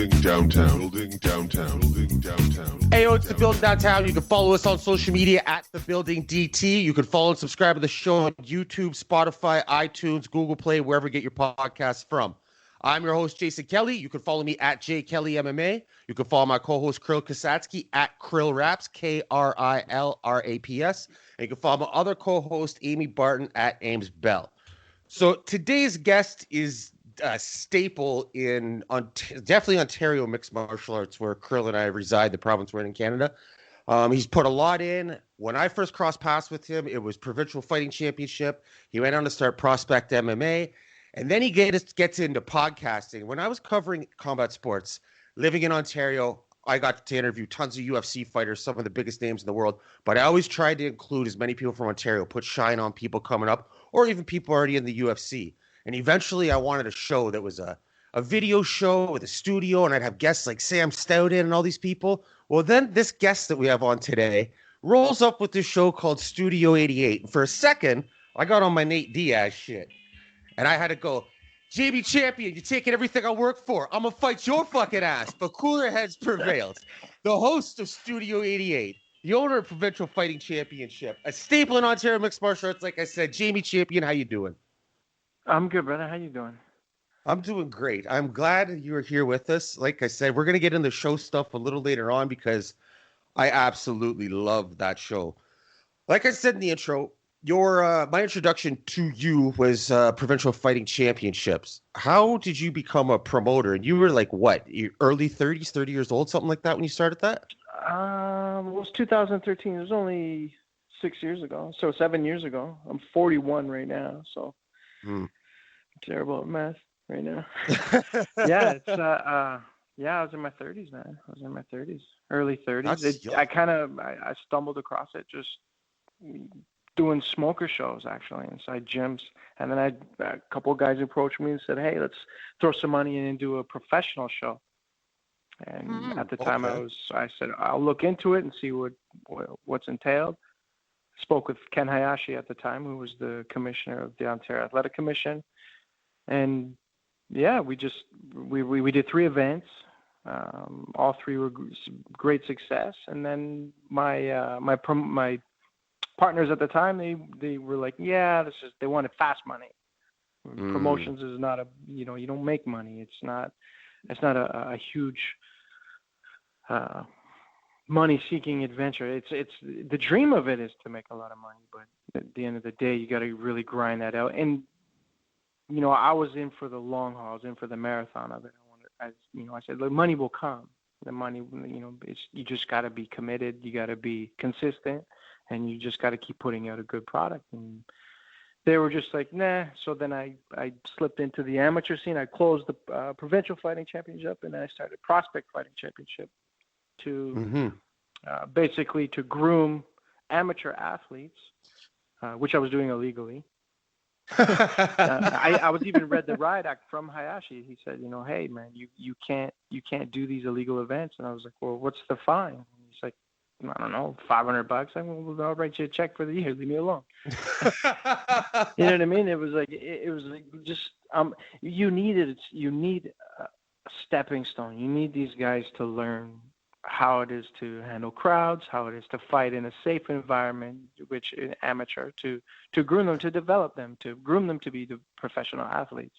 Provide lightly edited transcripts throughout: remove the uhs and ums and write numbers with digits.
Building downtown. Building downtown. Building downtown. Hey, it's The Building Downtown. You can follow us on social media at The Building DT. You can follow and subscribe to the show on YouTube, Spotify, iTunes, Google Play, wherever you get your podcasts from. I'm your host, Jason Kelly. You can follow me at JKellyMMA. You can follow my co-host, Kirill Kasatskiy, at Kirill Raps, KRILRAPS. And you can follow my other co-host, Amy Barton, at Ames Bell. So today's guest is a staple in definitely Ontario mixed martial arts, where Kirill and I reside, the province we're in Canada. He's put a lot in. When I first crossed paths with him, it was Provincial Fighting Championship. He went on to start Prospect MMA. And then he gets into podcasting. When I was covering combat sports, living in Ontario, I got to interview tons of UFC fighters, some of the biggest names in the world. But I always tried to include as many people from Ontario, put shine on people coming up, or even people already in the UFC. And eventually I wanted a show that was a video show with a studio, and I'd have guests like Sam Stout in and all these people. Well, then this guest that we have on today rolls up with this show called Studio 88. And for a second, I got on my Nate Diaz shit. And I had to go, JB Champion, you're taking everything I work for. I'm going to fight your fucking ass. But cooler heads prevailed. The host of Studio 88, the owner of Provincial Fighting Championship, a staple in Ontario mixed martial arts, like I said, Jamie Champion, how you doing? I'm good, brother. How you doing? I'm doing great. I'm glad you're here with us. Like I said, we're going to get into show stuff a little later on because I absolutely love that show. Like I said in the intro, my introduction to you was Provincial Fighting Championships. How did you become a promoter? And you were like, what, your early 30s, 30 years old, something like that when you started that? It was 2013. It was only 6 years ago. So 7 years ago. I'm 41 right now. So I'm terrible at math right now. Yeah, it's I was in my 30s, man. I was in my 30s, early 30s. I stumbled across it just doing smoker shows actually inside gyms, and then a couple of guys approached me and said, "Hey, let's throw some money in and do a professional show." And at the time, I said, "I'll look into it and see what's entailed." Spoke with Ken Hayashi at the time, who was the commissioner of the Ontario Athletic Commission, and yeah, we did 3 events. All 3 were great success, and then my partners at the time, they were like, yeah, they wanted fast money. Promotions is not you don't make money. It's not a huge money-seeking adventure. It's the dream of it is to make a lot of money, but at the end of the day, you got to really grind that out. And I was in for the long haul. I was in for the marathon of it. I said, the money will come. The money, you just got to be committed. You got to be consistent. And you just got to keep putting out a good product. And they were just like, nah. So then I slipped into the amateur scene. I closed the Provincial Fighting Championship, and then I started Prospect Fighting Championship to basically to groom amateur athletes, which I was doing illegally. I was even read the riot act from Hayashi. He said, hey man, you can't do these illegal events. And I was like, well, what's the fine? And he's like, I don't know, $500. I'll write you a check for the year. Leave me alone. You know what I mean? It was like just you need a stepping stone. You need these guys to learn how it is to handle crowds, how it is to fight in a safe environment, which is amateur, to groom them, to develop them, to groom them to be the professional athletes.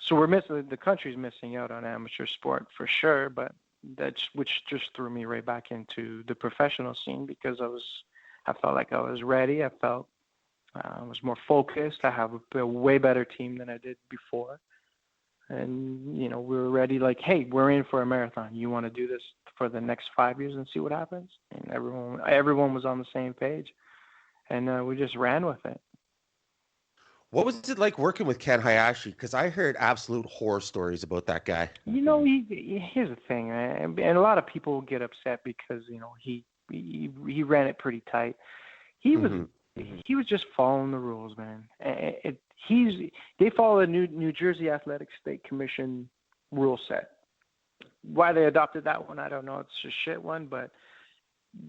So the country's missing out on amateur sport for sure, but which just threw me right back into the professional scene because I felt like I was ready. I felt I was more focused. I have a way better team than I did before. And, we were ready, like, hey, we're in for a marathon. You want to do this for the next 5 years and see what happens? And everyone was on the same page. And we just ran with it. What was it like working with Ken Hayashi? Because I heard absolute horror stories about that guy. Here's the thing, man. And a lot of people get upset because, he ran it pretty tight. He was just following the rules, man. They follow the New Jersey Athletic State Commission rule set. Why they adopted that one, I don't know. It's a shit one, but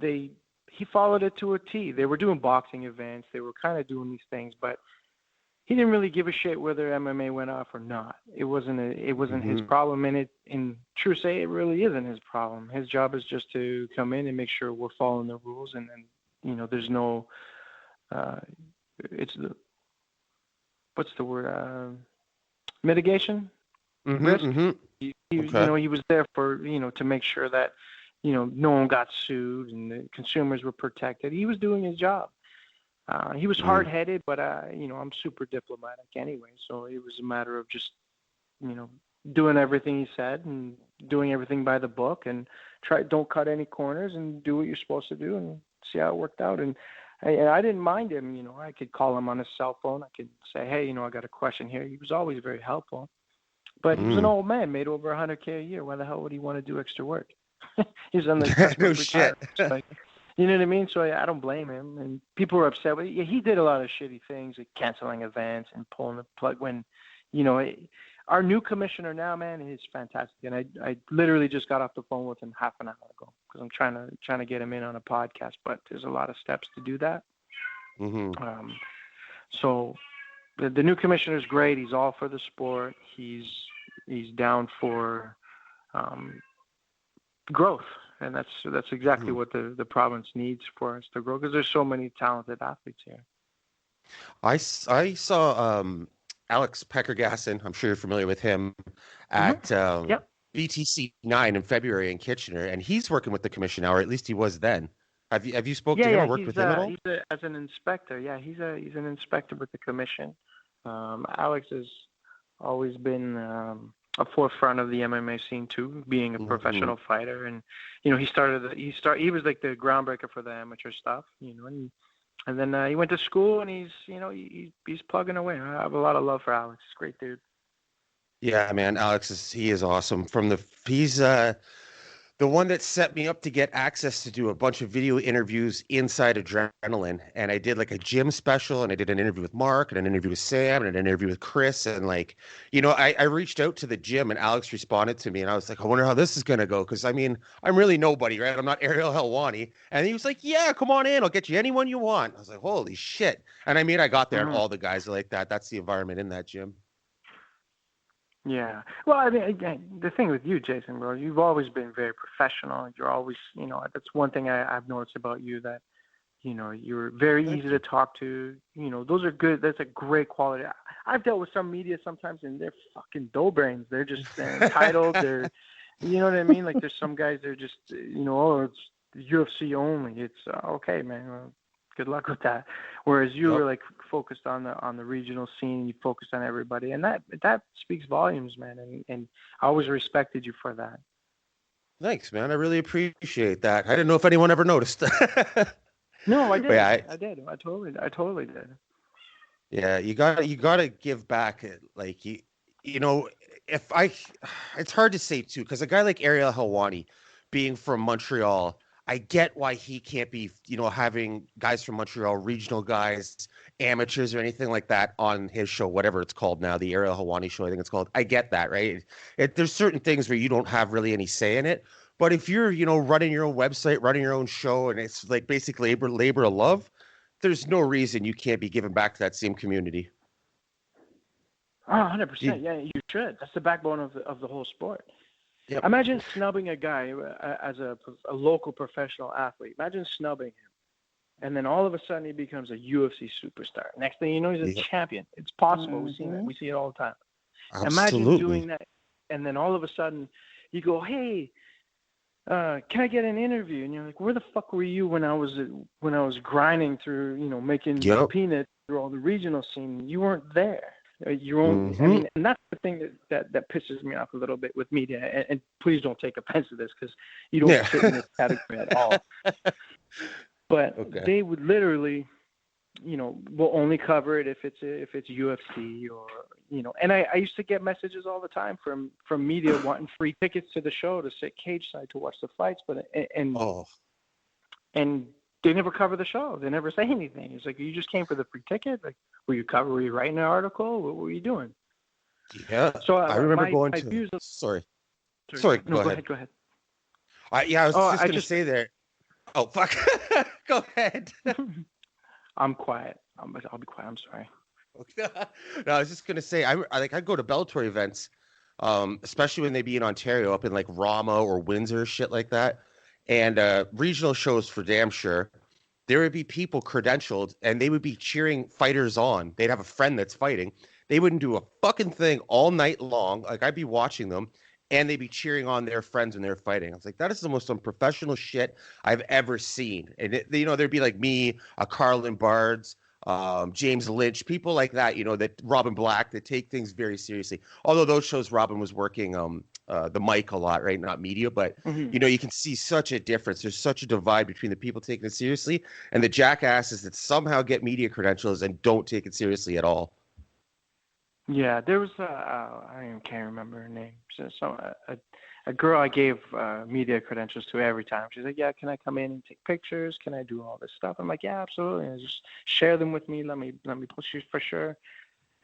he followed it to a T. They were doing boxing events. They were kind of doing these things, but he didn't really give a shit whether MMA went off or not. It wasn't his problem, and in true say, it really isn't his problem. His job is just to come in and make sure we're following the rules, and there's no what's the word, mitigation risk. He was there for to make sure that no one got sued and the consumers were protected. He was doing his job. He was hard-headed, but I'm super diplomatic anyway, so it was a matter of just doing everything he said and doing everything by the book, and don't cut any corners and do what you're supposed to do, and see how it worked out. And I didn't mind him. I could call him on his cell phone. I could say, hey, I got a question here. He was always very helpful. But he was an old man, made over $100K a year. Why the hell would he want to do extra work? He's on the no shit. Like, you know what I mean? So I don't blame him. And people were upset. But he did a lot of shitty things, like canceling events and pulling the plug when, our new commissioner now, man, is fantastic. And I literally just got off the phone with him half an hour ago because I'm trying to get him in on a podcast. But there's a lot of steps to do that. So the new commissioner is great. He's all for the sport. He's down for growth, and that's exactly what the province needs for us to grow, because there's so many talented athletes here. I saw Alex Peckergasson, I'm sure you're familiar with him, at BTC 9 in February in Kitchener, and he's working with the commission now, or at least he was then. Have you spoken to him or worked with him at all? As an inspector. Yeah, he's an inspector with the commission. Alex has always been a forefront of the MMA scene too, being a professional fighter, and he was like the groundbreaker for the amateur stuff, and then he went to school, and he's plugging away. I have a lot of love for Alex. He's a great dude. Yeah, man, Alex is awesome. He's the one that set me up to get access to do a bunch of video interviews inside Adrenaline. And I did like a gym special, and I did an interview with Mark and an interview with Sam and an interview with Chris. And I reached out to the gym, and Alex responded to me, and I was like, I wonder how this is going to go. Cause I'm really nobody, right? I'm not Ariel Helwani. And he was like, yeah, come on in. I'll get you anyone you want. I was like, holy shit. And I got there and all the guys are like that. That's the environment in that gym. Yeah. Well, again, the thing with you, Jason, bro, you've always been very professional. You're always, that's one thing I've noticed about you, that, you're very easy to talk to. Those are good. That's a great quality. I've dealt with some media sometimes, and they're fucking dough brains. They're just entitled. They're, you know what I mean? Like, there's some guys, they're just, it's UFC only. It's okay, man. Well, good luck with that. Whereas you were like focused on the regional scene, you focused on everybody, and that speaks volumes, man. And I always respected you for that. Thanks, man. I really appreciate that. I didn't know if anyone ever noticed. No, I did. I did. I totally did. Yeah, you gotta give back. Like it's hard to say too, because a guy like Ariel Helwani, being from Montreal, I get why he can't be, having guys from Montreal, regional guys, amateurs or anything like that on his show, whatever it's called now, the Ariel Helwani show, I think it's called. I get that, right? There's certain things where you don't have really any say in it. But if you're, running your own website, running your own show, and it's like basically labor of love, there's no reason you can't be giving back to that same community. Oh, 100%. Yeah, you should. That's the backbone of the whole sport. Yep. Imagine snubbing a guy as a local professional athlete. Imagine snubbing him. And then all of a sudden he becomes a UFC superstar. Next thing you know, he's a champion. It's possible. We see that. We see it all the time. Absolutely. Imagine doing that. And then all of a sudden you go, hey, can I get an interview? And you're like, where the fuck were you when I was grinding through, making peanuts through all the regional scene? You weren't there. Your own, and that's the thing that pisses me off a little bit with media. And please don't take offense to this, because you don't fit in this category at all. But they would literally, will only cover it if it's UFC or And I used to get messages all the time from media wanting free tickets to the show to sit cage side to watch the fights, and they never cover the show. They never say anything. It's like, you just came for the free ticket. Like, were you writing an article? What were you doing? Yeah. So I remember going to. Sorry. No, go ahead. Go ahead. I was just going to say there. Oh, fuck. Go ahead. I'm quiet. I'll be quiet. I'm sorry. No, I was just gonna say, I go to Bellator events, especially when they be in Ontario, up in like Rama or Windsor, shit like that, and regional shows for damn sure. There would be people credentialed, and they would be cheering fighters on. They'd have a friend that's fighting. They wouldn't do a fucking thing all night long. Like I'd be watching them, and they'd be cheering on their friends when they're fighting. I was like, that is the most unprofessional shit I've ever seen. And there'd be like me, a Carlin Bards, James Lynch, people like that, that Robin Black, that take things very seriously. Although those shows, Robin was working the mic a lot, right? Not media, but you can see such a difference. There's such a divide between the people taking it seriously and the jackasses that somehow get media credentials and don't take it seriously at all. Yeah, there was I can't remember her name. A girl I gave media credentials to every time. She's like, "Yeah, can I come in and take pictures? Can I do all this stuff?" I'm like, "Yeah, absolutely. And just share them with me. Let me push you for sure."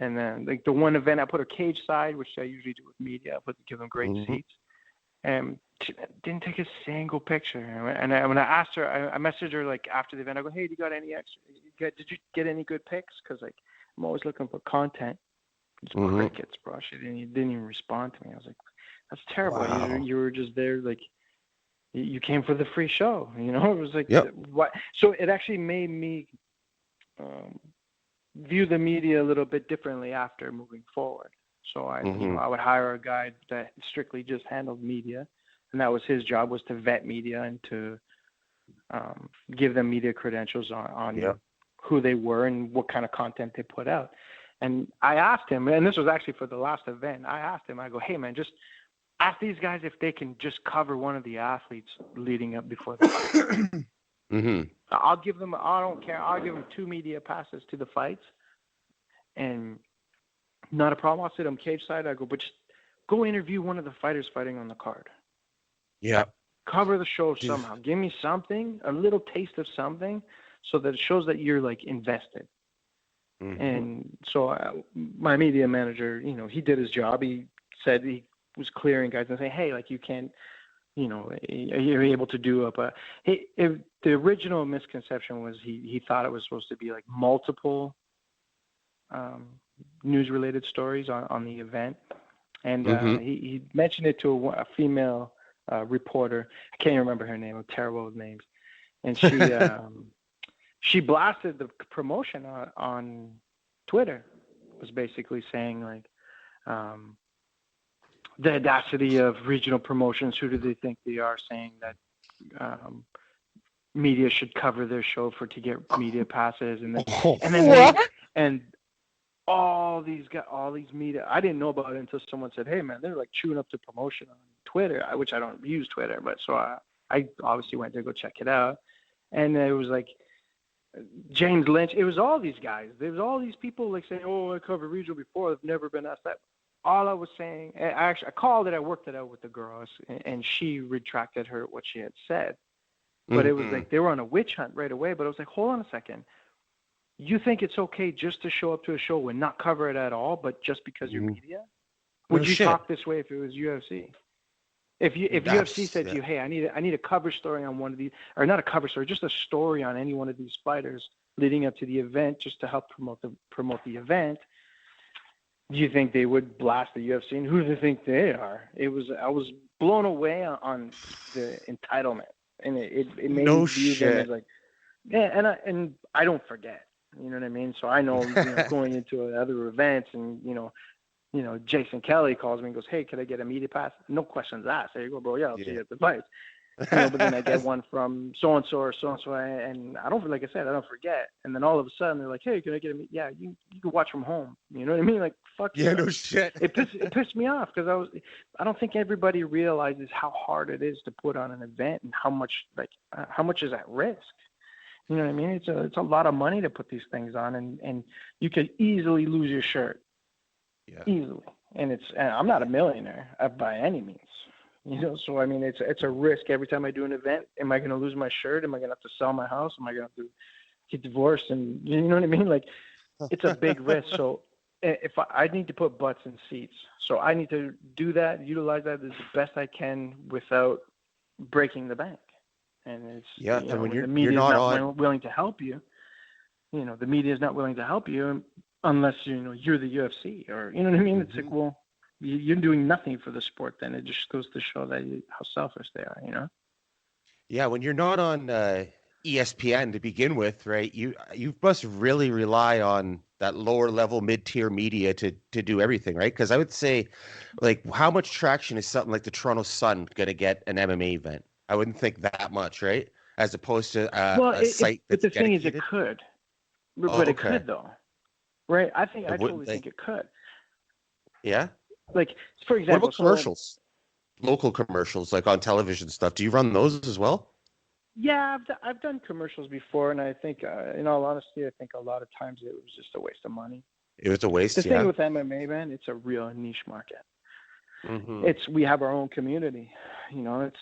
And then like the one event, I put her cage side, which I usually do with media. I give them great seats, and she didn't take a single picture. And when I asked her, I messaged her like after the event. I go, "Hey, do you got any extra? Did you get any good pics? Because like I'm always looking for content." Just crickets, bro. She didn't even respond to me. I was like, that's terrible. Wow. You were just there, like, you came for the free show. It was like, Yep. what? So it actually made me view the media a little bit differently after moving forward. So I would hire a guy that strictly just handled media, and that was his job, was to vet media and to give them media credentials on who they were and what kind of content they put out. And I asked him, and this was actually for the last event, I asked him, I go, "Hey, man, just ask these guys if they can just cover one of the athletes leading up before the fight." I'll give them, I don't care, I'll give them 2 media passes to the fights. And not a problem. I'll sit on cage side. I go, but just go interview one of the fighters fighting on the card. Yeah. Cover the show somehow. Give me something, a little taste of something, so that it shows that you're like invested. And so my media manager, he did his job. He said he was clearing guys and saying, "Hey, like you can't, you're able to do it." But the original misconception was he thought it was supposed to be like multiple news-related stories on the event. And he mentioned it to a female reporter. I can't remember her name. I'm terrible with names. And she she blasted the promotion on Twitter. Was basically saying like the audacity of regional promotions. Who do they think they are, saying that media should cover their show to get media passes, and then all these media. I didn't know about it until someone said, "Hey, man, they're like chewing up the promotion on Twitter," which I don't use Twitter, but so I obviously went to go check it out, and it was like James Lynch. It was all these guys. There was all these people like saying, "Oh, I covered regional before. I've never been asked that." All I was saying, I called it. I worked it out with the girls, and she retracted what she had said. But it was like they were on a witch hunt right away. But I was like, hold on a second. You think it's okay just to show up to a show and not cover it at all, but just because you're media? Would you talk this way if it was UFC? If UFC said to you, "Hey, I need a cover story on one of these," or not a cover story, just a story on any one of these fighters leading up to the event, just to help promote the event, do you think they would blast the UFC? And who do they think they are? I was blown away on the entitlement, and it made me view them as like, yeah, and I don't forget. You know what I mean? So I know, going into other events, and Jason Kelly calls me and goes, "Hey, can I get a media pass?" No questions asked. There you go, bro. Yeah, I'll see you at the fight. But then I get one from so-and-so or so-and-so, and I don't, like I said, I don't forget. And then all of a sudden they're like, "Hey, can I get a media?" Yeah, you can watch from home. You know what I mean? Like, fuck yeah, no shit. It pissed me off because I don't think everybody realizes how hard it is to put on an event and how much is at risk. You know what I mean? It's a lot of money to put these things on, and you could easily lose your shirt. Yeah. Easily. And I'm not a millionaire by any means. So I mean, it's a risk every time I do an event. Am I going to lose my shirt? Am I going to have to sell my house? Am I going to have to get divorced? And you know what I mean? Like, it's a big risk. So if I need to put butts in seats, so I need to do that, utilize that as best I can without breaking the bank. And it's when the media is not willing to help you. The media is not willing to help you. unless you're the UFC, or you know what I mean. It's like, well, you're doing nothing for the sport. Then it just goes to show that how selfish they are. Yeah, when you're not on ESPN to begin with, right? You must really rely on that lower level mid-tier media to do everything, right? Because I would say, like, how much traction is something like the Toronto Sun going to get an MMA event? I wouldn't think that much, right? As opposed to Well, a site but that's the thing is, it dedicated. could, Oh, but it okay. could though, right? I It totally wouldn't they? think it could. Yeah. Like, for What example, about commercials? Local commercials, like on television stuff. Do you run those as well? yeah, I've done commercials before, and I think, in all honesty, I think a lot of times it was just a waste of money. It was a The waste, thing yeah. with MMA, man, it's a real niche market. Mm-hmm. We have our own community. It's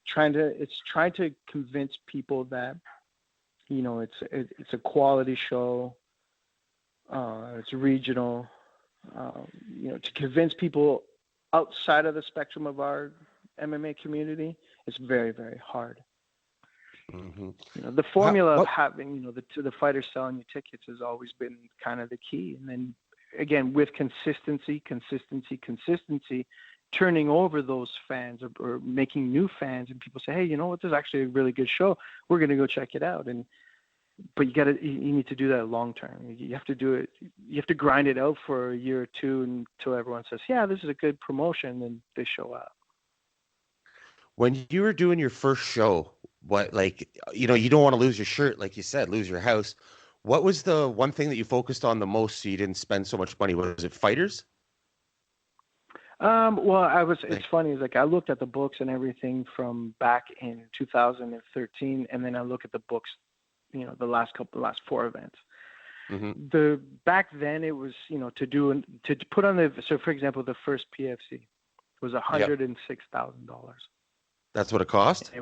trying to convince people that it's a quality show. It's regional. To convince people outside of the spectrum of our MMA community, it's very, very hard. Mm-hmm. The formula of having, the fighters selling you tickets has always been kind of the key. And then again, with consistency, turning over those fans or making new fans, and people say, hey, you know what, this is actually a really good show. We're going to go check it out. But you need to do that long term. You have to do it. You have to grind it out for a year or two until everyone says, yeah, this is a good promotion, and they show up. When you were doing your first show, you don't want to lose your shirt, like you said, lose your house. What was the one thing that you focused on the most so you didn't spend so much money? Was it fighters? Well, it's funny. It's like I looked at the books and everything from back in 2013, and then I look at the books, the last 4 events. Mm-hmm. Back then it was, to put on so for example, the first PFC was $106,000. That's what it cost?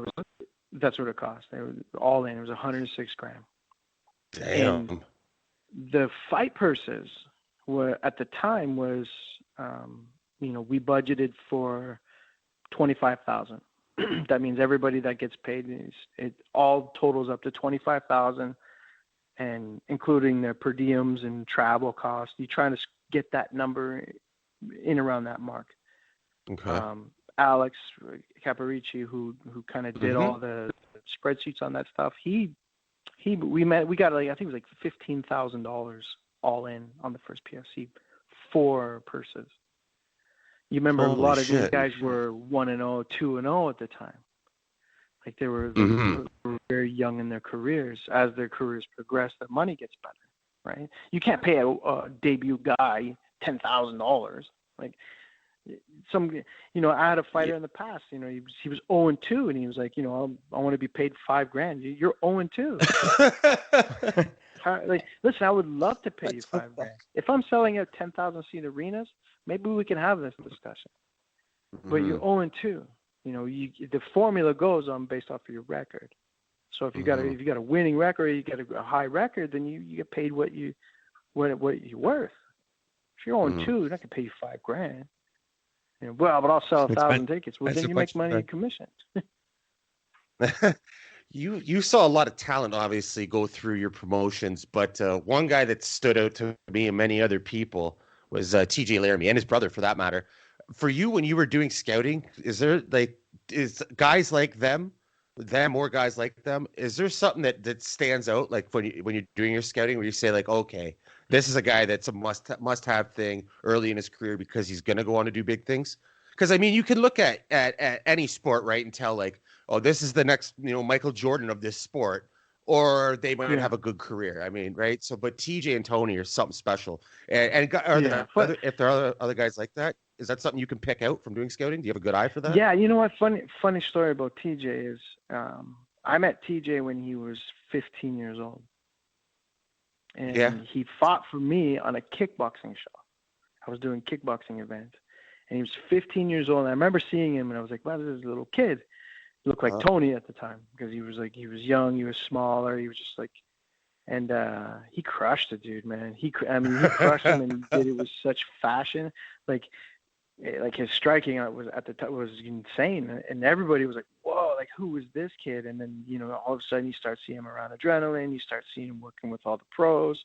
That's what it cost. It was all in. It was 106 grand. Damn. And the fight purses were at the time was, we budgeted for 25,000. That means everybody that gets paid it all totals up to 25,000, and including their per diems and travel costs. You're trying to get that number in around that mark. Okay. Alex Caparici, who kind of did all the spreadsheets on that stuff, we got I think it was like $15,000 all in on the first PFC, 4 purses. You remember Holy a lot of shit. these guys were 1-0, 2-0 at the time. Like they were very young in their careers. As their careers progress, their money gets better, right? You can't pay a debut guy $10,000. Like I had a fighter in the past, he was 0-2, and he was like, I want to be paid $5,000. You're 0-2. Like, listen, I would love to pay you $5,000. If I'm selling out 10,000 seat arenas, maybe we can have this discussion. But you're 0-2. The formula goes on based off of your record. So if you got a winning record, you get a high record, then you get paid what you're worth. If you're 0-2, they're not gonna pay you $5,000. Well, but I'll sell 1,000 tickets. Well, then you make money in commission. You saw a lot of talent, obviously, go through your promotions, but one guy that stood out to me and many other people was TJ Laramie, and his brother, for that matter. For you, when you were doing scouting, is guys like them or guys like them? Is there something that stands out, like when you're doing your scouting, where you say, like, okay, this is a guy that's a must-have thing early in his career because he's going to go on to do big things? Because, I mean, you can look at any sport, right, and tell, like, oh, this is the next, Michael Jordan of this sport, or they might have a good career. I mean, right? So, but TJ and Tony are something special. And if there are other guys like that, is that something you can pick out from doing scouting? Do you have a good eye for that? Yeah, you know what? Funny story about TJ is I met TJ when he was 15 years old. And he fought for me on a kickboxing show. I was doing kickboxing events. And he was 15 years old. And I remember seeing him, and I was like, wow, this is a little kid. He looked like Tony at the time because he was young, he was smaller, he was just like, and he crushed the dude, man. He crushed him, and he did it with such fashion. Like his striking was at the time was insane, and everybody was like, whoa, like who is this kid? And then all of a sudden you start seeing him around adrenaline, you start seeing him working with all the pros,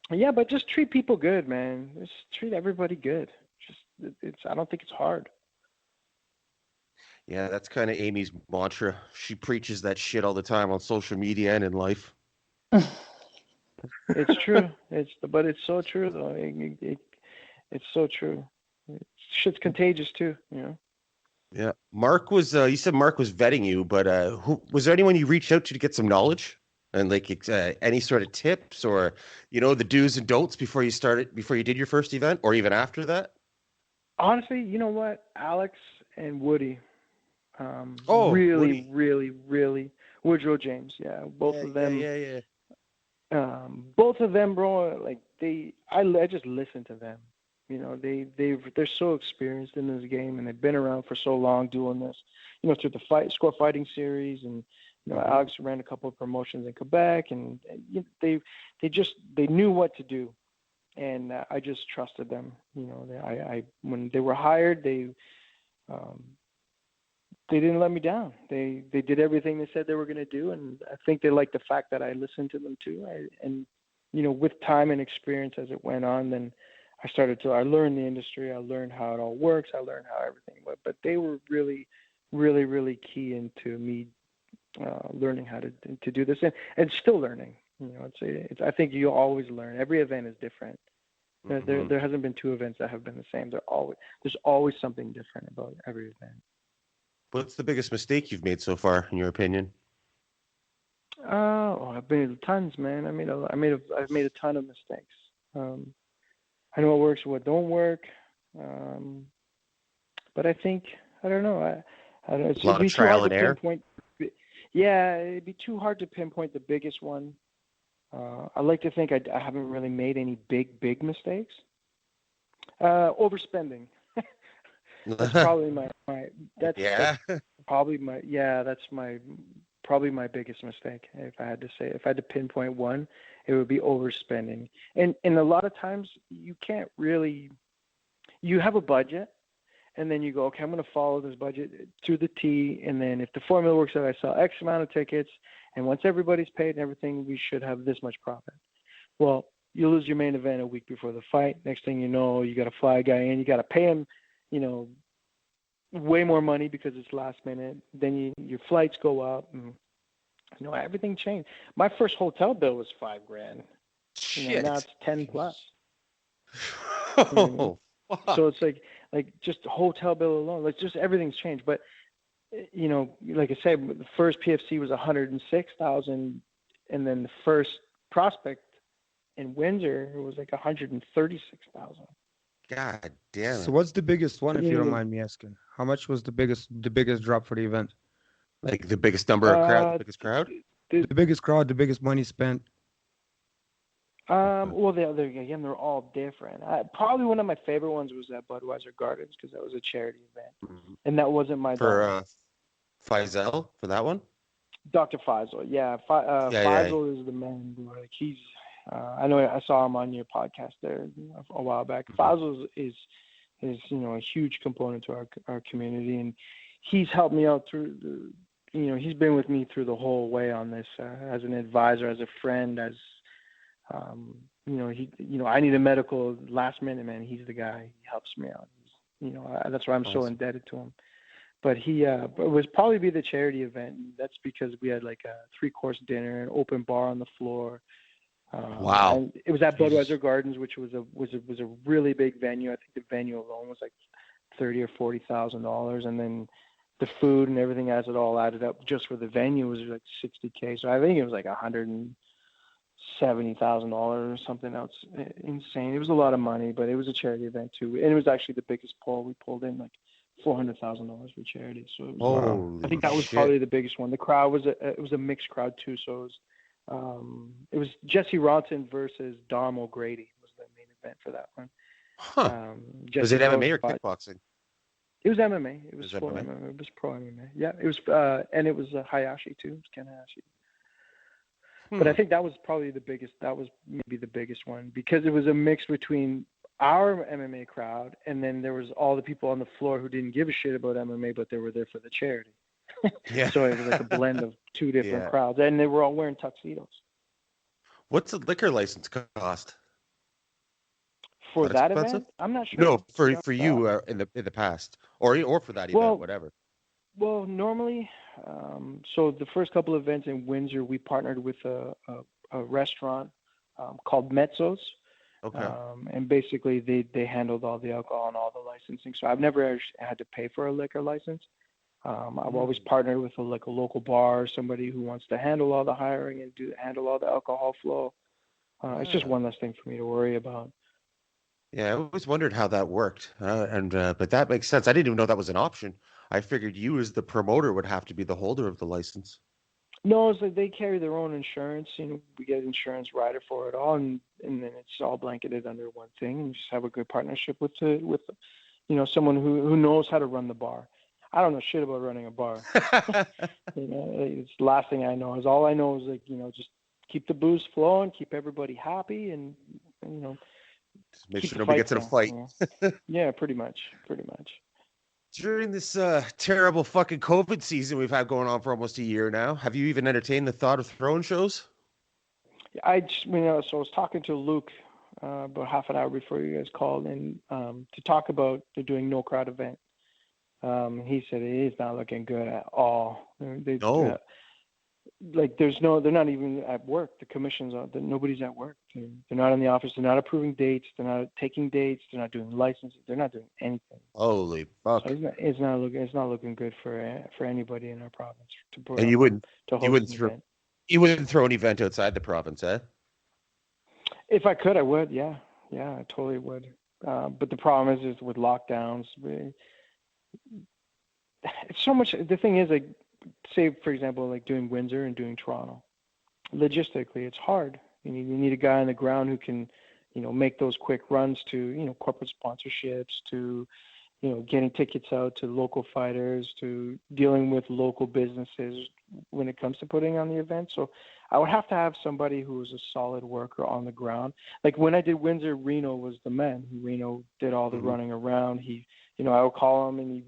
Yeah, but just treat people good, man. Just treat everybody good. I don't think it's hard. Yeah, that's kind of Amy's mantra. She preaches that shit all the time on social media and in life. It's true. But it's so true though. It's so true. Shit's contagious too, you know. Yeah, Mark was. You said Mark was vetting you, but who was there? Anyone you reached out to get some knowledge and like any sort of tips or the do's and don'ts before you did your first event or even after that? Honestly, you know what? Alex and Woody, Oh, really, Woody. really, really, Woodrow James, yeah, both Yeah, of yeah, them. yeah, yeah. Both of them, bro. Like I just listen to them. You know, they're so experienced in this game, and they've been around for so long doing this. You know, through the Score Fighting series, and Alex ran a couple of promotions in Quebec, and they knew what to do, and I just trusted them. You know, I when they were hired, they didn't let me down. They did everything they said they were going to do, and I think they liked the fact that I listened to them too. And with time and experience as it went on, then I learned the industry. I learned how it all works. I learned how everything went. But they were really, really, really key into me learning how to do this, and still learning. I think you always learn. Every event is different. There hasn't been two events that have been the same. There's always something different about every event. What's the biggest mistake you've made so far, in your opinion? I've made tons, man. I've made a ton of mistakes. I know what works and what don't work. But I think I don't know. It'd be too hard to pinpoint. Yeah, it'd be too hard to pinpoint the biggest one. I like to think I haven't really made any big mistakes. Overspending. That's probably probably my biggest mistake. If I had to pinpoint one, it would be overspending. And a lot of times you have a budget, and then you go, okay, I'm going to follow this budget to the T, and then if the formula works out, I sell X amount of tickets, and once everybody's paid and everything, we should have this much profit. Well, you lose your main event a week before the fight. Next thing you know, you got to fly a guy in, you got to pay him, way more money because it's last minute. Then your flights go up, and everything changed. My first hotel bill was $5,000. Shit. Now it's 10 plus. Oh, so it's like just hotel bill alone. Like just everything's changed. But like I said, the first PFC was 106,000, and then the first Prospect in Windsor was like 136,000. God damn it. So what's the biggest one, if you don't mind me asking? How much was the biggest drop for the event? Like the biggest number of crowd, the biggest crowd? The biggest crowd, the biggest money spent. Well, they're all different. Probably one of my favorite ones was at Budweiser Gardens because that was a charity event, and that wasn't my for Faisal for that one. Dr. Faisal, yeah. Faisal is the man. Like he's. I know I saw him on your podcast there a while back. Faisal is a huge component to our community, and he's helped me out through he's been with me through the whole way on this as an advisor, as a friend, as I need a medical last minute, man. He's the guy. He helps me out. That's why I'm so indebted to him. But it was probably be the charity event. That's because we had like a 3-course dinner, an open bar on the floor. Wow! And it was at Budweiser Gardens, which was a really big venue. I think the venue alone was like $30,000 or $40,000, and then the food and everything as it all added up just for the venue was like $60,000. So I think it was like $170,000 or something else. Insane. It was a lot of money, but it was a charity event too, and it was actually the biggest poll. We pulled in like $400,000 for charity. So it was, I think that was probably the biggest one. The crowd was a mixed crowd too, so it was Jesse Ronson versus Dom O'Grady was the main event for that one. Huh. Was it MMA or kickboxing? It was MMA. It was full MMA. It was pro MMA. Yeah, it was, and it was Hayashi too. It was Ken Hayashi. But I think that was probably the biggest. That was maybe the biggest one because it was a mix between our MMA crowd and then there was all the people on the floor who didn't give a shit about MMA, but they were there for the charity. Yeah. So it was like a blend of two different crowds, and they were all wearing tuxedos. What's a liquor license cost? For That that expensive? event, I'm not sure. No, for Yeah, you in the past, or for that event, whatever. Well, normally, so the first couple of events in Windsor, we partnered with a restaurant called Mezzo's. Okay. And basically, they handled all the alcohol and all the licensing. So I've never had to pay for a liquor license. I've always partnered with a local bar, somebody who wants to handle all the hiring and handle all the alcohol flow. It's just one less thing for me to worry about. Yeah, I always wondered how that worked, but that makes sense. I didn't even know that was an option. I figured you, as the promoter, would have to be the holder of the license. No, it's like they carry their own insurance. We get insurance rider for it all, and then it's all blanketed under one thing. And just have a good partnership with someone who knows how to run the bar. I don't know shit about running a bar. It's the last thing I know. All I know is just keep the booze flowing, keep everybody happy, and just make sure nobody gets in a fight. Yeah, pretty much. During this terrible fucking COVID season we've had going on for almost a year now, have you even entertained the thought of throwing shows? So I was talking to Luke about half an hour before you guys called, and to talk about doing no crowd event. He said it is not looking good at all. No. They're not even at work. The commissions nobody's at work. They're not in the office. They're not approving dates. They're not taking dates. They're not doing licenses. They're not doing anything. Holy fuck! So it's not looking good for anybody in our province And you wouldn't throw an event outside the province, eh? If I could, I would. Yeah, I totally would. But the problem is with lockdowns. It's so much. The thing is, say for example, doing Windsor and doing Toronto, logistically it's hard. You need a guy on the ground who can make those quick runs to corporate sponsorships, to getting tickets out to local fighters, to dealing with local businesses when it comes to putting on the event. So I would have to have somebody who was a solid worker on the ground. Like when I did Windsor, Reno was the man. Reno did all the running around. I would call him, and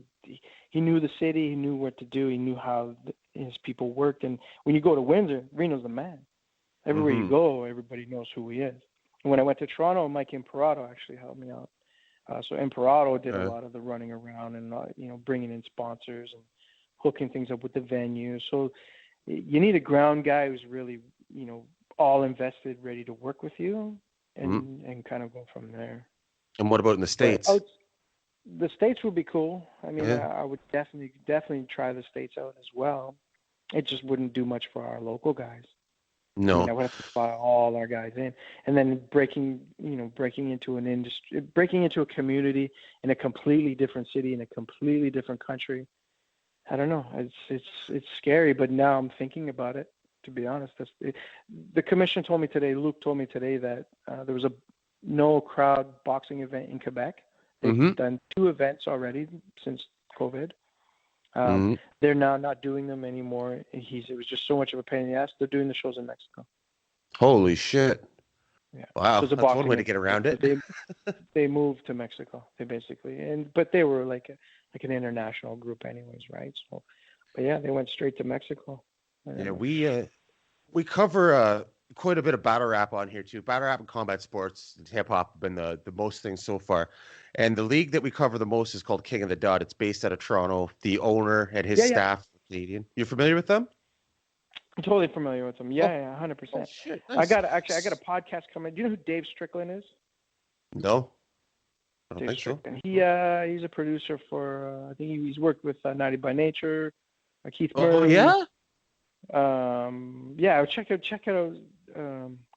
he knew the city. He knew what to do. He knew how his people worked. And when you go to Windsor, Reno's the man. Everywhere you go, everybody knows who he is. And when I went to Toronto, Mike Imperato actually helped me out. So Imperato did a lot of the running around and bringing in sponsors and hooking things up with the venue. So you need a ground guy who's really all invested, ready to work with you, and kind of go from there. And what about in the States? The States would be cool. I mean, I would definitely try the States out as well. It just wouldn't do much for our local guys. No. I would have to fly all our guys in, and then breaking into an industry, breaking into a community in a completely different city, in a completely different country. I don't know. It's scary, but now I'm thinking about it. To be honest, the commission told me today. Luke told me today that there was a no crowd boxing event in Quebec. They've done 2 events already since COVID. They're now not doing them anymore. It was just so much of a pain in the ass. They're doing the shows in Mexico. Holy shit. Yeah. Wow. So that's one way to get around it. They moved to Mexico. But they were like an international group anyways, right? So, but yeah, they went straight to Mexico. Yeah, we cover quite a bit of battle rap on here too. Battle rap and combat sports, hip hop have been the most things so far. And the league that we cover the most is called King of the Dot. It's based out of Toronto. The owner and his staff are Canadian. You familiar with them? I'm totally familiar with them. Yeah, 100%. Oh, shit. Nice. I got a podcast coming. Do you know who Dave Strickland is? No. I don't Dave think Strickland. so. He's a producer for I think he's worked with 90 by Nature, Keith Oh, Murray. yeah? Check out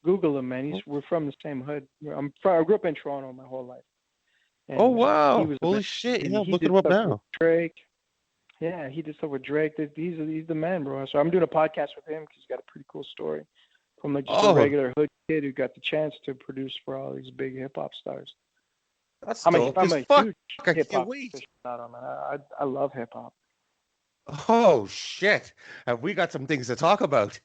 Google him, man. We're from the same hood. I grew up in Toronto my whole life. And oh wow! Holy shit! Yeah, I'm looking him up now. Drake. Yeah, he did stuff with Drake. He's the man, bro. So I'm doing a podcast with him because he's got a pretty cool story from just a regular hood kid who got the chance to produce for all these big hip hop stars. That's dope. I'm a huge hip hop aficionado, man. I love hip hop. Oh shit! Have we got some things to talk about?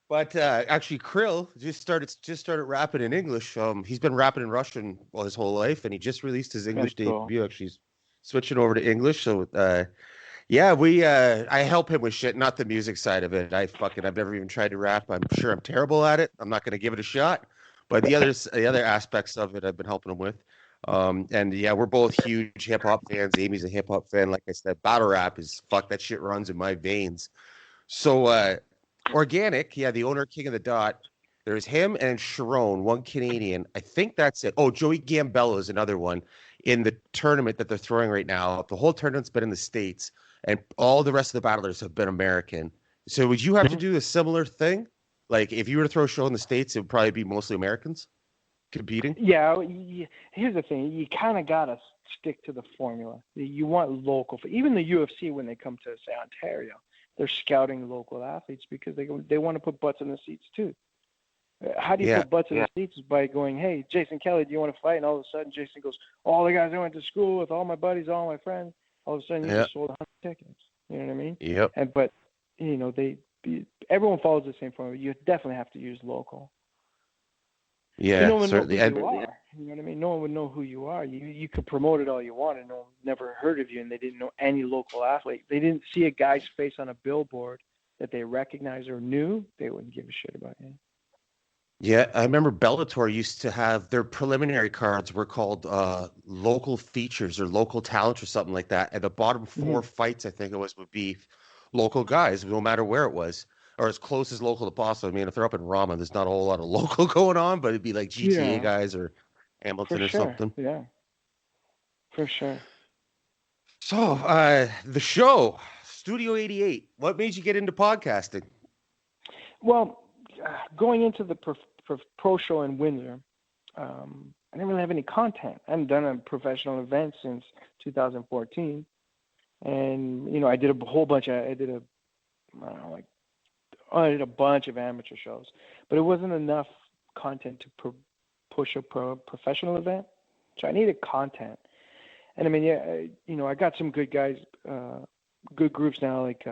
But actually, Kirill just started rapping in English. He's been rapping in Russian his whole life, and he just released his English debut. Actually, he's switching over to English. So, I help him with shit, not the music side of it. I've never even tried to rap. I'm sure I'm terrible at it. I'm not going to give it a shot. But the other aspects of it, I've been helping him with. And yeah, we're both huge hip hop fans. Amy's a hip hop fan. Like I said, battle rap is fuck. That shit runs in my veins. So, Organic, yeah, the owner, King of the Dot. There's him and Sharon, one Canadian. I think that's it. Oh, Joey Gambello is another one in the tournament that they're throwing right now. The whole tournament's been in the States, and all the rest of the battlers have been American. So would you have to do a similar thing? Like if you were to throw a show in the States, it would probably be mostly Americans competing? Yeah, here's the thing. You kind of got to stick to the formula. You want local. Even the UFC, when they come to, say, Ontario, they're scouting local athletes because they want to put butts in the seats too. How do you put butts in the seats? Is by going, hey, Jason Kelly, do you want to fight? And all of a sudden, Jason goes, all the guys I went to school with, all my buddies, all my friends. All of a sudden, you just sold 100 tickets. You know what I mean? Yep. But everyone follows the same formula. You definitely have to use local. Yeah, no one certainly. Knows who you are. You know what I mean? No one would know who you are. You could promote it all you want, and no one never heard of you, and they didn't know any local athlete. They didn't see a guy's face on a billboard that they recognized or knew. They wouldn't give a shit about you. Yeah, I remember Bellator used to have their preliminary cards were called local features or local talents or something like that. And the bottom four fights, I think it was, would be local guys, no matter where it was, or as close as local to possible. I mean, if they're up in Rama, there's not a whole lot of local going on, but it'd be like GTA guys or Hamilton or something. Yeah, for sure. So the show, Studio 88, what made you get into podcasting? Well, going into the pro show in Windsor, I didn't really have any content. I hadn't done a professional event since 2014. And, I did a whole bunch of, I did a bunch of amateur shows, but it wasn't enough content to push a professional event. So I needed content. And I mean, I got some good guys, good groups now, like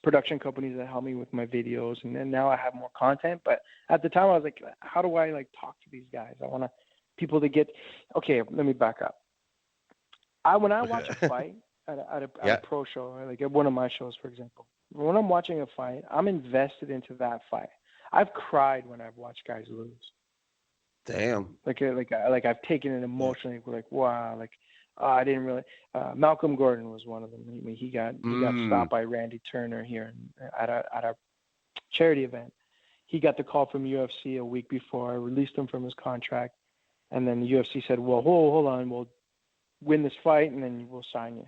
production companies that help me with my videos. And then now I have more content. But at the time I was like, how do I talk to these guys? I want people to get, okay, let me back up. When I watch a fight at a pro show, like at one of my shows, for example, when I'm watching a fight, I'm invested into that fight. I've cried when I've watched guys lose. Damn. Like I've taken it emotionally. Like, wow. Like, I didn't really. Malcolm Gordon was one of them. He got stopped by Randy Turner here at a charity event. He got the call from UFC a week before. I released him from his contract, and then the UFC said, "Well, hold on, we'll win this fight, and then we'll sign you."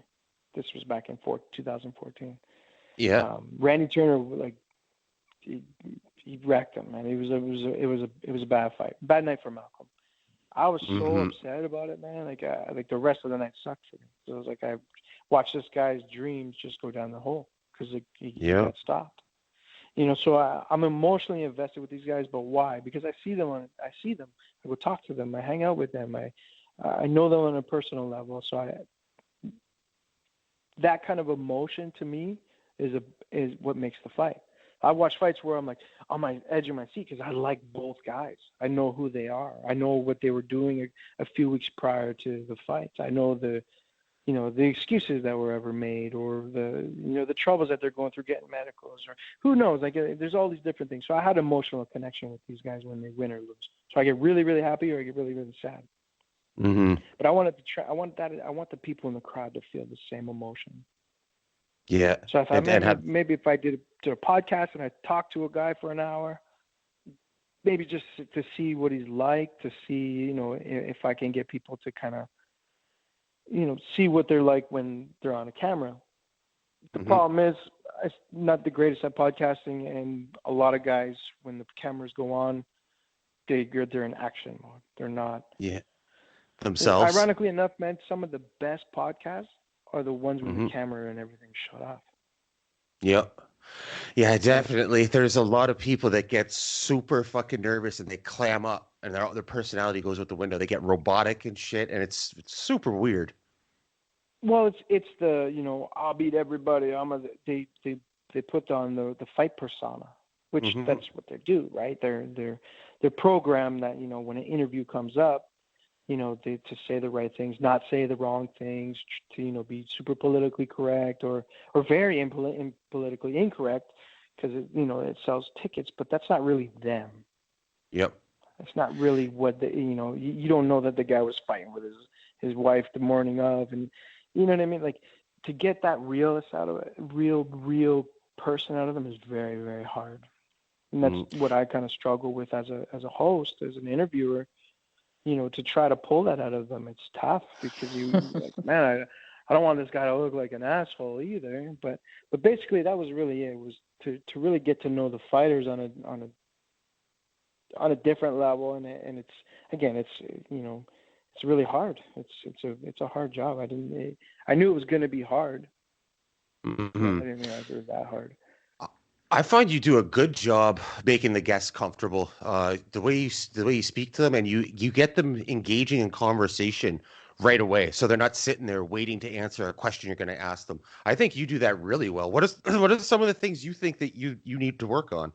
This was back in 2014. Yeah. Randy Turner, he wrecked him, man. It was a bad fight, bad night for Malcolm. I was so upset about it, man. Like the rest of the night sucked for me. So it was like I watched this guy's dreams just go down the hole because he got stopped. So I'm emotionally invested with these guys, but why? Because I see them. I go talk to them. I hang out with them. I know them on a personal level. So that kind of emotion to me is what makes the fight. I watch fights where I'm like on my edge of my seat because I like both guys. I know who they are. I know what they were doing a few weeks prior to the fights. I know the excuses that were ever made, or the troubles that they're going through getting medicals, or who knows. There's all these different things. So I had emotional connection with these guys when they win or lose. So I get really, really happy, or I get really, really sad. Mm-hmm. But I want the people in the crowd to feel the same emotion. Yeah. So I thought maybe if I did a podcast and I talked to a guy for an hour, maybe just to see what he's like, to see, if I can get people to kind of, see what they're like when they're on a camera. The problem is I'm not the greatest at podcasting, and a lot of guys, when the cameras go on, they're in action mode. They're not. Yeah. Themselves. Ironically enough, man, some of the best podcasts are the ones with the camera and everything shut off. Yep. Yeah, definitely. There's a lot of people that get super fucking nervous and they clam up, and their personality goes out the window. They get robotic and shit, and it's super weird. Well, it's the I'll beat everybody. They put on the fight persona, which that's what they do, right? They're programmed that when an interview comes up, to say the right things, not say the wrong things, to be super politically correct or very politically incorrect, because it sells tickets, but that's not really them. Yep. It's not really what you don't know that the guy was fighting with his wife the morning of, and you know what I mean? Like, to get that realness out of it, real person out of them is very, very hard. And that's what I kind of struggle with as a host, as an interviewer, to try to pull that out of them. It's tough because like, man, I don't want this guy to look like an asshole either. But basically that was really it. It was to really get to know the fighters on a different level, and it's it's really hard. It's a hard job. I knew it was going to be hard. Mm-hmm. I didn't realize it was that hard. I find you do a good job making the guests comfortable. The way you speak to them, and you get them engaging in conversation right away, so they're not sitting there waiting to answer a question you're going to ask them. I think you do that really well. What are some of the things you think that you need to work on?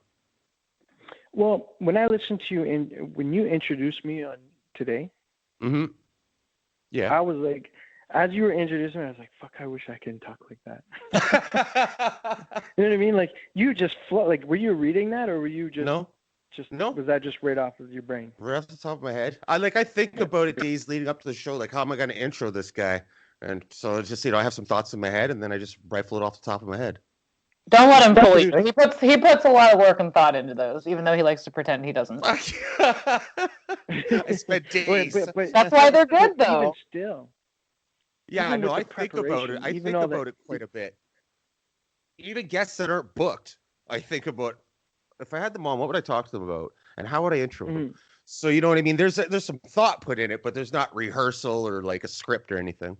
Well, when I listened to you when you introduced me on today, yeah, I was like, as you were introducing me, I was like, fuck, I wish I could talk like that. You know what I mean? Like, you just flow. Like, were you reading that, or were you just no? Was that just right off of your brain? Right off the top of my head. I think about it days leading up to the show. Like, how am I going to intro this guy? And so it's just, I have some thoughts in my head, and then I just rifle it off the top of my head. Don't let him fool you. He puts a lot of work and thought into those, even though he likes to pretend he doesn't. I spent days. But that's why they're good, though. Even still. Yeah, I know. I think about it. I think about it quite a bit. Even guests that aren't booked, I think about, if I had them on, what would I talk to them about, and how would I intro them? So you know what I mean. There's some thought put in it, but there's not rehearsal or like a script or anything.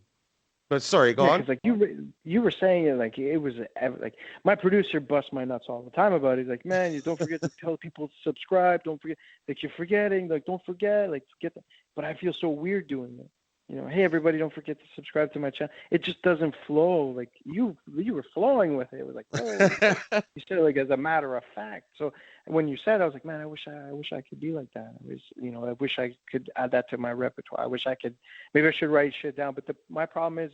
But sorry, go on. Like you were saying it like it was like my producer busts my nuts all the time about it. He's like, man, you don't forget to tell people to subscribe. Don't forget, like, you're forgetting. Like, don't forget. Like, forget that. But I feel so weird doing it. Hey, everybody, don't forget to subscribe to my channel. It just doesn't flow. Like, you were flowing with it. It was like, oh, you said it like as a matter of fact. So when you said, I was like, man, I wish I could be like that. I wish I could add that to my repertoire. I wish I could. Maybe I should write shit down. But my problem is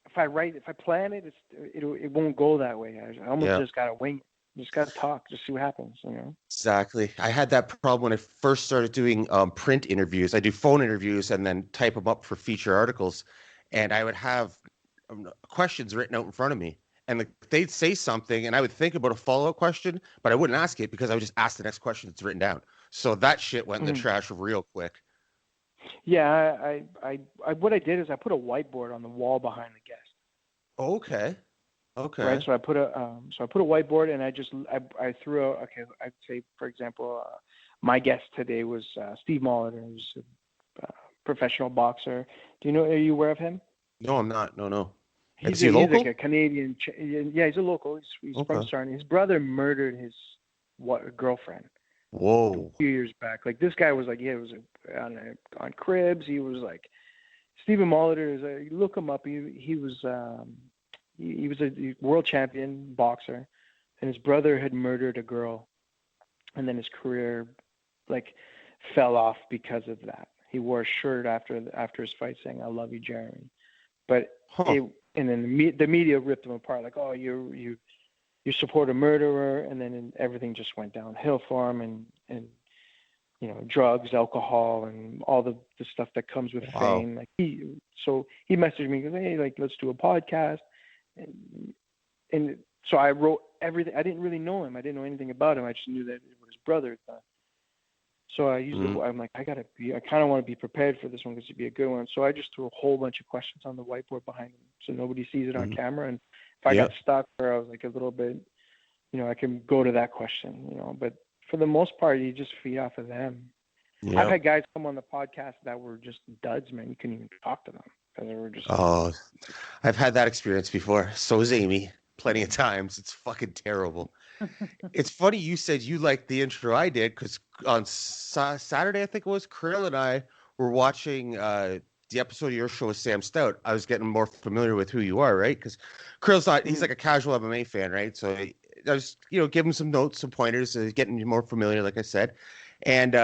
if I plan it, it won't go that way. I almost just gotta wing it. Just gotta talk, just see what happens. Exactly. I had that problem when I first started doing print interviews. I do phone interviews and then type them up for feature articles, and I would have questions written out in front of me, and they'd say something, and I would think about a follow-up question, but I wouldn't ask it because I would just ask the next question that's written down. So that shit went in the trash real quick. Yeah, I what I did is I put a whiteboard on the wall behind the guest. Okay. Right. So I put a whiteboard, and I threw out. Okay, I'd say, for example, my guest today was Steve Molitor, who's a professional boxer. Are you aware of him? No, I'm not. No. He's like a Canadian. Yeah, he's a local. He's from Sarnia. His brother murdered his girlfriend. Whoa. A few years back. Like, this guy was like, it was on Cribs. He was like, Stephen Molitor is you look him up. He was a world champion boxer, and his brother had murdered a girl, and then his career like fell off because of that. He wore a shirt after his fight saying, "I love you, Jeremy," but and then the media ripped him apart, like, "Oh, you support a murderer," and then everything just went downhill for him, and drugs, alcohol, and all the stuff that comes with fame. Like, he messaged me, goes, "Hey, like, let's do a podcast." And so I wrote everything. I didn't really know him. I didn't know anything about him. I just knew that it was his brother. So I used I'm like, I kind of want to be prepared for this one because it'd be a good one. So I just threw a whole bunch of questions on the whiteboard behind him so nobody sees it on camera. And if I got stuck or I was like a little bit, I can go to that question, But for the most part, you just feed off of them. Yep. I've had guys come on the podcast that were just duds, man. You couldn't even talk to them. They were just... Oh, I've had that experience before. So is Amy. Plenty of times. It's fucking terrible. It's funny you said you liked the intro I did, because on Saturday, I think it was, Kirill and I were watching the episode of your show with Sam Stout. I was getting more familiar with who you are, right? Because Kirill's he's like a casual MMA fan, right? So I was, give him some notes, some pointers, getting more familiar, like I said. And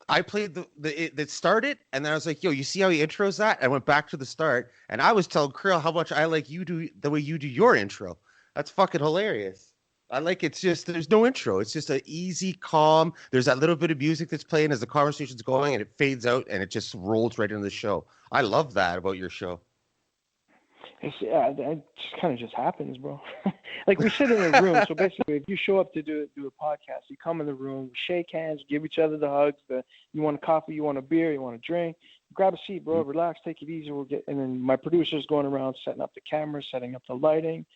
I played that started, and then I was like, yo, you see how he intros that? I went back to the start, and I was telling Kirill how much I like the way you do your intro. That's fucking hilarious. I like it's just there's no intro. It's just an easy, calm. There's that little bit of music that's playing as the conversation's going, and it fades out, and it just rolls right into the show. I love that about your show. It just kind of just happens, bro. Like we sit in a room. So basically, if you show up to do a podcast, you come in the room, we shake hands, give each other the hugs. You want a coffee, you want a beer, you want a drink. Grab a seat, bro. Relax, take it easy. And then my producer's going around setting up the camera, setting up the lighting.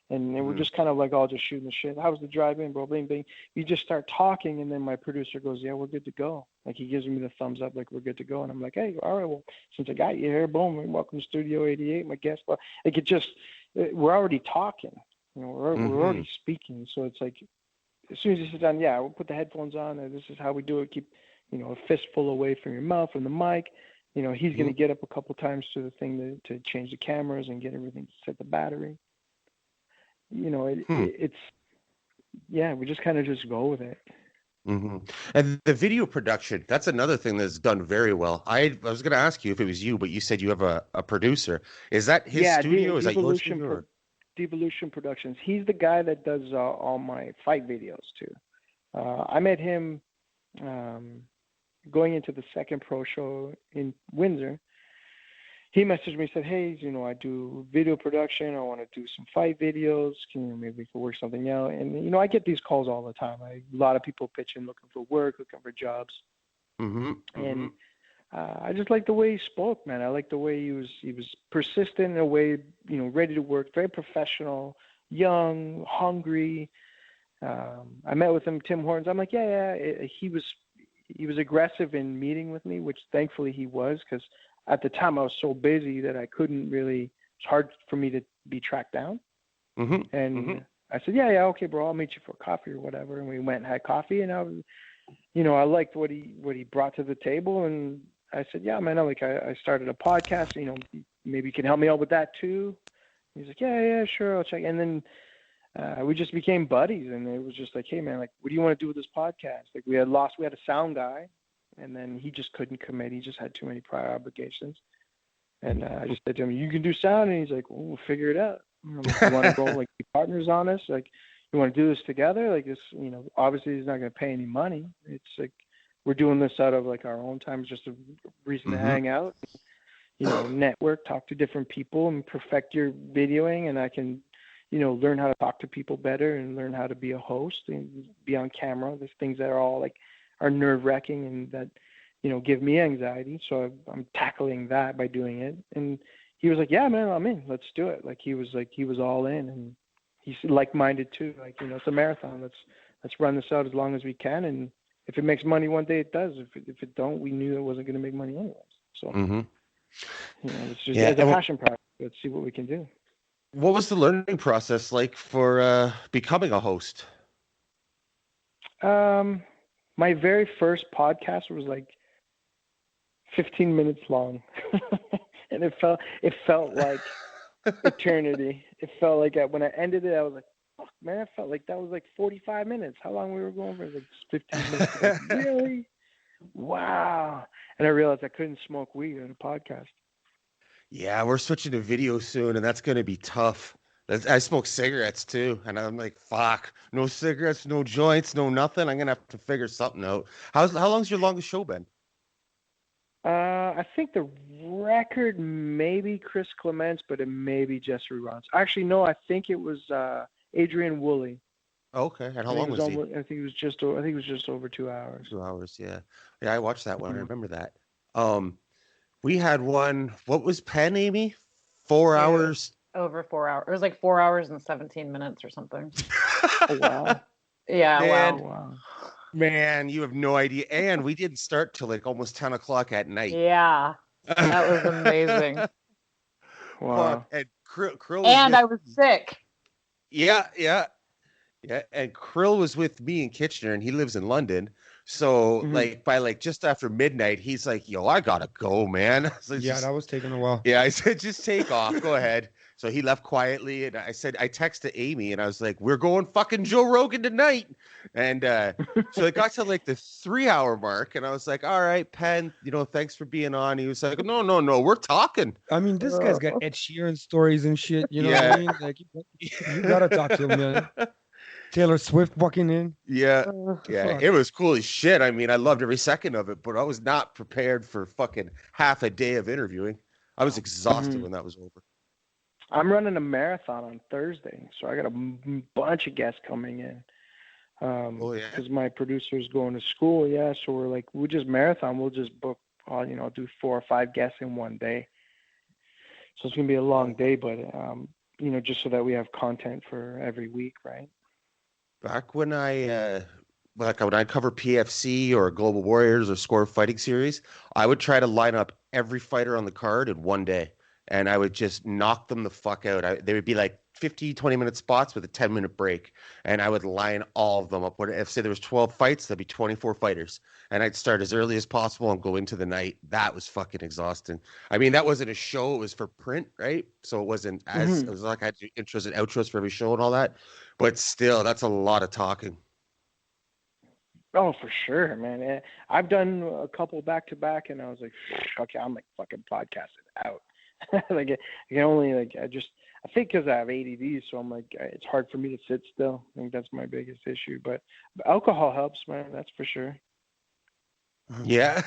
And then we're just kind of like all just shooting the shit. How's the drive-in, bro? Bing, bing. You just start talking, and then my producer goes, yeah, we're good to go. Like, he gives me the thumbs up, like, we're good to go. And I'm like, hey, all right, well, since I got you here, boom, welcome to Studio 88, my guest. Well, like, we're already talking. You know, we're already speaking. So it's like, as soon as you sit down, yeah, we'll put the headphones on, and this is how we do it. Keep, you know, a fistful away from your mouth, from the mic. You know, he's going to get up a couple times to the thing to change the cameras and get everything, set the battery. You know, it's we just kind of just go with it. Mm-hmm. And the video production, that's another thing that's done very well. I was going to ask you if it was you, but you said you have a producer. Is that his studio? Is that your studio? Devolution Productions. He's the guy that does all my fight videos too. I met him going into the second pro show in Windsor. He messaged me, said, hey, you know, I do video production. I want to do some fight videos. Can you maybe we could work something out? And, you know, I get these calls all the time. A lot of people pitching, looking for work, looking for jobs. And I just like the way he spoke, man. I like the way he was persistent in a way, you know, ready to work, very professional, young, hungry. I met with him, Tim Hortons. I'm like, yeah. He was aggressive in meeting with me, which thankfully he was, because at the time I was so busy that I couldn't really, it's hard for me to be tracked down. And I said, yeah, okay, bro, I'll meet you for coffee or whatever. And we went and had coffee, and I liked what he brought to the table. And I said, yeah, man, I started a podcast, you know, maybe you can help me out with that too. He's like, yeah, sure, I'll check. And then we just became buddies, and it was just like, hey man, like, what do you want to do with this podcast? Like we had a sound guy, and then he just couldn't commit. He just had too many prior obligations. And I just said to him, you can do sound? And he's like, well, we'll figure it out. Like, you want to go like be partners on this? Like, you want to do this together? Like this, you know, obviously he's not going to pay any money. It's like, we're doing this out of like our own time, just a reason to hang out, you know, network, talk to different people and perfect your videoing. And I can, you know, learn how to talk to people better and learn how to be a host and be on camera. There's things that are all like, are nerve-wracking and that, you know, give me anxiety. So I'm tackling that by doing it. And he was like, yeah, man, I'm in. Let's do it. Like he was all in, and he's like-minded too. Like, you know, it's a marathon. Let's run this out as long as we can. And if it makes money one day, it does. If it don't, we knew it wasn't going to make money anyways. So, you know, it's just it's a passion project. Let's see what we can do. What was the learning process like for becoming a host? My very first podcast was like 15 minutes long, and it felt like eternity. It felt like when I ended it, I was like, fuck, man, I felt like that was like 45 minutes. How long we were going for? Like 15 minutes. Like, really? Wow. And I realized I couldn't smoke weed on a podcast. Yeah, we're switching to video soon, and that's going to be tough. I smoke cigarettes too, and I'm like, fuck, no cigarettes, no joints, no nothing. I'm going to have to figure something out. How long's your longest show been? I think the record maybe Chris Clements, but it may be Jesse Rons. Actually, no, I think it was Adrian Woolley. Okay, and how long was he? I think it was just over 2 hours. 2 hours, yeah. Yeah, I watched that one. I remember that. We had one. What was Penn, Amy? 4 hours. Over 4 hours. It was like 4 hours and 17 minutes or something. Oh, wow. Yeah, man, wow. Man, you have no idea. And we didn't start till like almost 10 o'clock at night. Yeah, that was amazing. Wow. And Krill and I was sick. Yeah. And Krill was with me in Kitchener, and he lives in London. So like by like just after midnight, he's like, "Yo, I gotta go, man." So that was taking a while. Yeah, I said, "Just take off, go ahead." So he left quietly, and I texted Amy, and I was like, "We're going fucking Joe Rogan tonight." And so it got to like the 3 hour mark, and I was like, "All right, Penn, you know, thanks for being on." He was like, No, we're talking. I mean, this guy's got Ed Sheeran stories and shit. You know what I mean? Like, you gotta talk to him, man. Taylor Swift walking in. Yeah. Fuck. It was cool as shit. I mean, I loved every second of it, but I was not prepared for fucking half a day of interviewing. I was exhausted when that was over. I'm running a marathon on Thursday, so I got a bunch of guests coming in. Because my producer's going to school, so we're like, we'll just marathon. We'll just book, do 4 or 5 guests in one day. So it's going to be a long day, but, just so that we have content for every week, right? Back when I cover PFC or Global Warriors or Score Fighting Series, I would try to line up every fighter on the card in one day, and I would just knock them the fuck out. They would be like 50, 20-minute spots with a 10-minute break, and I would line all of them up. If, say, there was 12 fights, there'd be 24 fighters, and I'd start as early as possible and go into the night. That was fucking exhausting. I mean, that wasn't a show. It was for print, right? So it wasn't as it was like I had to do intros and outros for every show and all that. But still, that's a lot of talking. Oh, for sure, man. I've done a couple back-to-back, and I was like, okay, I'm like fucking podcasted out. Like, I can only, I think because I have ADD, so I'm like, it's hard for me to sit still. I think that's my biggest issue. But alcohol helps, man. That's for sure. Yeah,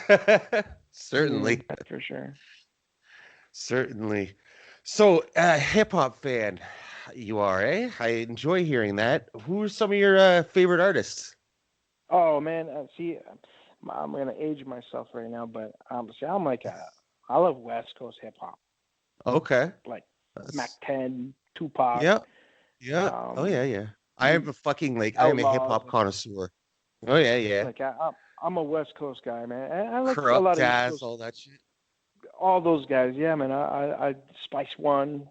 certainly. That's for sure. Certainly. So, hip hop fan, you are, eh? I enjoy hearing that. Who are some of your favorite artists? Oh man, see, I'm gonna age myself right now, but I'm like I love West Coast hip hop. Okay. Like Mac 10, Tupac. Yeah. Yeah. I am a fucking I'm a hip hop connoisseur. Oh yeah. Like I'm a West Coast guy, man. And I like Corrupt a lot of Jazz, all that shit. All those guys, yeah, man. I Spice One,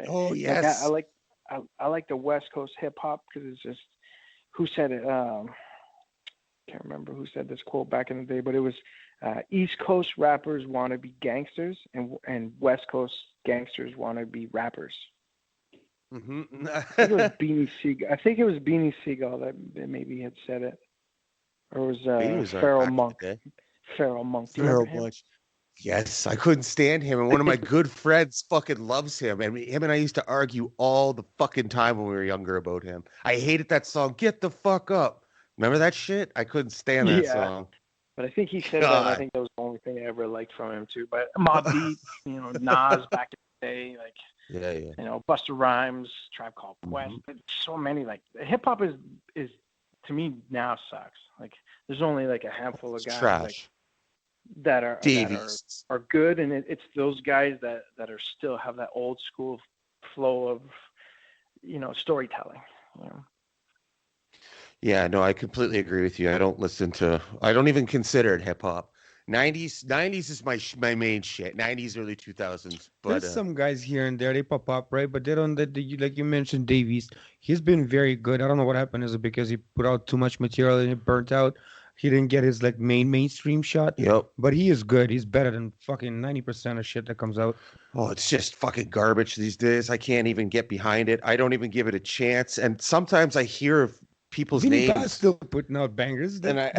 Oh yes. I like the West Coast hip hop because it's just who said it. Can't remember who said this quote back in the day, but it was East Coast rappers want to be gangsters, and West Coast gangsters want to be rappers. Mm-hmm. I think it was Beanie Siegel that maybe had said it, or it was Pharoah Monk. Pharoah Monk. Pharoah Monk. Yes, I couldn't stand him, and one of my good friends fucking loves him, and him and I used to argue all the fucking time when we were younger about him. I hated that song, "Get the Fuck Up." Remember that shit? I couldn't stand that song. But I think he said that. I think that was the only thing I ever liked from him too. But Mobb Deep, Nas back in the day, Busta Rhymes, Tribe Called Quest. So many hip hop is to me now sucks. Like there's only a handful of guys that are good, and it's those guys that are still have that old school flow of storytelling. Yeah, no, I completely agree with you. I don't even consider it hip hop. 90s is my main shit. 90s, early 2000s. But there's some guys here and there, they pop up, right? But they don't, like you mentioned, Davies. He's been very good. I don't know what happened. Is it because he put out too much material and it burnt out? He didn't get his mainstream shot. Yep. But he is good. He's better than fucking 90% of shit that comes out. Oh, it's just fucking garbage these days. I can't even get behind it. I don't even give it a chance. And sometimes I hear of people's names still putting out bangers, and I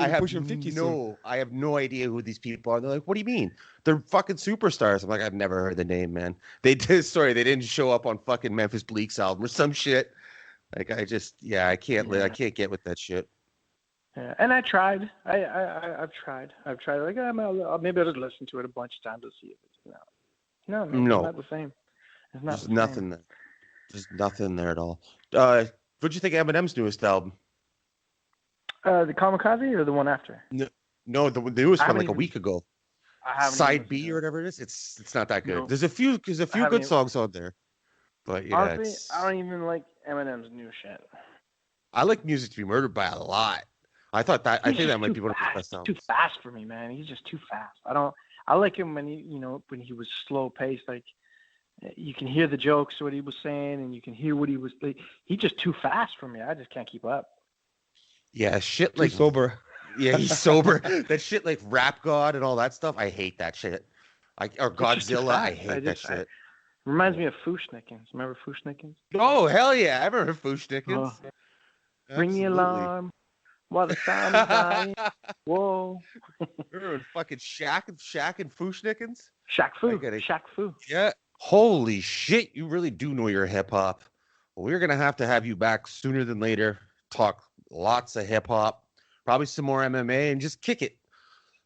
have no idea who these people are. They're like, "What do you mean? They're fucking superstars." I'm like, "I've never heard the name, man." They didn't show up on fucking Memphis Bleak's album or some shit. Like I can't get with that shit. Yeah, and I tried. I've tried. Like maybe I'll just listen to it a bunch of times to see if it's no, man, it's not the same. It's not. There's nothing there. There's nothing there at all. What'd you think of Eminem's newest album? The Kamikaze or the one after? No, the newest one, a week ago. Side B or whatever it is. It's not that good. No. There's a few good songs on there, but yeah. Honestly, I don't even like Eminem's new shit. I like Music to Be Murdered by a lot. I think that might be one of his best songs. Too fast for me, man. He's just too fast. I like him when he was slow paced, like. You can hear the jokes, what he was saying, and you can hear what he was. He's just too fast for me. I just can't keep up. Yeah, shit like sober. Yeah, he's sober. That shit like Rap God and all that stuff. I hate that shit. Or Godzilla. I hate that shit. Reminds me of Fushnikins. Remember Fushnikins? Oh hell yeah! I remember Fushnikins. Ring the alarm while the sun is dying. Whoa! Remember fucking Shaq and Fushnikins? Shaq Fu. Yeah. Holy shit, you really do know your hip hop. we're going to have you back sooner than later. Talk lots of hip hop, probably some more MMA, and just kick it.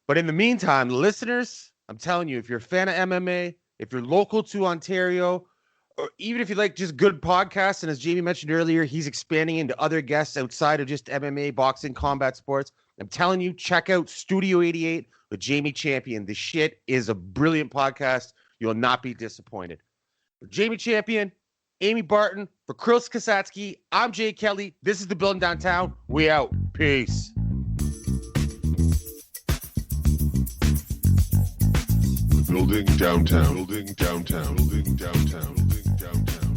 But in the meantime, listeners, I'm telling you, if you're a fan of MMA, if you're local to Ontario, or even if you like just good podcasts, and as Jamie mentioned earlier, he's expanding into other guests outside of just MMA, boxing, combat sports. I'm telling you, check out Studio 88 with Jamie Champion. The shit is a brilliant podcast. You'll not be disappointed. For Jamie Champion, Amy Barton, for Kirill Kasatskiy, I'm Jay Kelly. This is The Building Downtown. We out. Peace. Building downtown, building downtown, building downtown, building downtown.